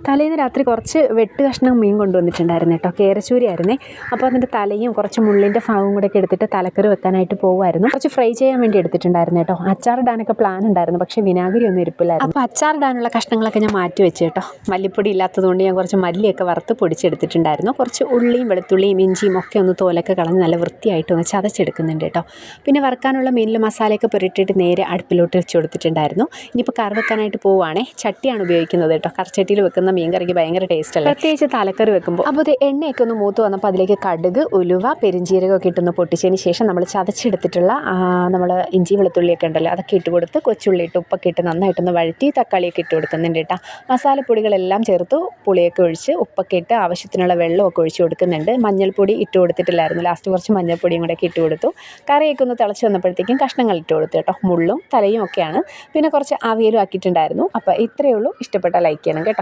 തലേന്ന് രാത്രി കുറച്ച് വെട്ട് കഷ്ണം മീൻ കൊണ്ടുവന്നിട്ടുണ്ടായിരുന്നു കേട്ടോ. കേരച്ചൂരിയായിരുന്നേ. അപ്പോൾ അതിൻ്റെ തലയും കുറച്ച് മുള്ളിൻ്റെ ഭാഗവും കൂടെ ഒക്കെ എടുത്തിട്ട് തലക്കറി വെക്കാനായിട്ട് പോകുമായിരുന്നു. കുറച്ച് ഫ്രൈ ചെയ്യാൻ വേണ്ടി എടുത്തിട്ടുണ്ടായിരുന്നു കേട്ടോ. അച്ചാറിടാനൊക്കെ പ്ലാൻ ഉണ്ടായിരുന്നു, പക്ഷേ വിനാഗിരി ഒന്നും ഇരിപ്പില്ലായിരുന്നു. അപ്പോൾ അച്ചാറിടാനുള്ള കഷ്ണങ്ങളൊക്കെ ഞാൻ മാറ്റി വെച്ച് കേട്ടോ. മല്ലിപ്പൊടി ഇല്ലാത്തതുകൊണ്ട് ഞാൻ കുറച്ച് മല്ലിയൊക്കെ വറുത്ത് പൊടിച്ചെടുത്തിട്ടുണ്ടായിരുന്നു. കുറച്ച് ഉള്ളിയും വെളുത്തുള്ളിയും ഇഞ്ചിയും ഒക്കെ ഒന്ന് തോലൊക്കെ കളഞ്ഞ് നല്ല വൃത്തിയായിട്ട് ഒന്ന് ചതച്ചെടുക്കുന്നുണ്ട് കേട്ടോ. പിന്നെ വറുക്കാനുള്ള മീനിൽ മസാലയൊക്കെ പുരട്ടിയിട്ട് നേരെ അടുപ്പിലോട്ട് വെച്ച് കൊടുത്തിട്ടുണ്ടായിരുന്നു. ഇനിയിപ്പോൾ കറി വെക്കാനായിട്ട് പോവുകയാണേ. ചട്ടിയാണ് ഉപയോഗിക്കുന്നത് കേട്ടോ. കറിച്ചട്ടിയിൽ വെക്കുന്ന മീൻ കറിക്ക് ഭയങ്കര ടേസ്റ്റ് അല്ലേ, പ്രത്യേകിച്ച് തലക്കറി വെക്കുമ്പോൾ. അപ്പോൾ അത് എണ്ണയൊക്കെ ഒന്ന് മൂത്ത് വന്നപ്പോൾ അതിലേക്ക് കടുക്, ഉലുവ, പെരിഞ്ചീരകമൊക്കെ ഇട്ടൊന്ന് പൊട്ടിച്ചതിന് ശേഷം നമ്മൾ ചതച്ചെടുത്തിട്ടുള്ള നമ്മൾ ഇഞ്ചി വെളുത്തുള്ളിയൊക്കെ ഉണ്ടല്ലോ അതൊക്കെ ഇട്ട് കൊടുത്ത് കൊച്ചുള്ളി ഇട്ട് ഉപ്പൊക്കെ ഇട്ട് നന്നായിട്ടൊന്ന് വഴറ്റി തക്കാളിയൊക്കെ ഇട്ട് കൊടുക്കുന്നുണ്ട് കേട്ടോ. മസാലപ്പൊടികളെല്ലാം ചേർത്ത് പുളിയൊക്കെ ഒഴിച്ച് ഉപ്പൊക്കെ ഇട്ട് ആവശ്യത്തിനുള്ള വെള്ളമൊക്കെ ഒഴിച്ച് കൊടുക്കുന്നുണ്ട്. മഞ്ഞൾപ്പൊടി ഇട്ട് കൊടുത്തിട്ടില്ലായിരുന്നു, ലാസ്റ്റ് കുറച്ച് മഞ്ഞൾപ്പൊടിയും കൂടെ ഒക്കെ ഇട്ട് കൊടുത്തു. കറിയൊക്കെ ഒന്ന് തിളച്ച് വന്നപ്പോഴത്തേക്കും കഷ്ണങ്ങൾ ഇട്ട് കൊടുത്തു കേട്ടോ. മുള്ളും തലയും ഒക്കെയാണ്. പിന്നെ കുറച്ച് അവിയലും ആക്കിയിട്ടുണ്ടായിരുന്നു. അപ്പോൾ ഇത്രയേ ഉള്ളൂ. ഇഷ്ടപ്പെട്ട ലൈക്ക് ചെയ്യണം കേട്ടോ.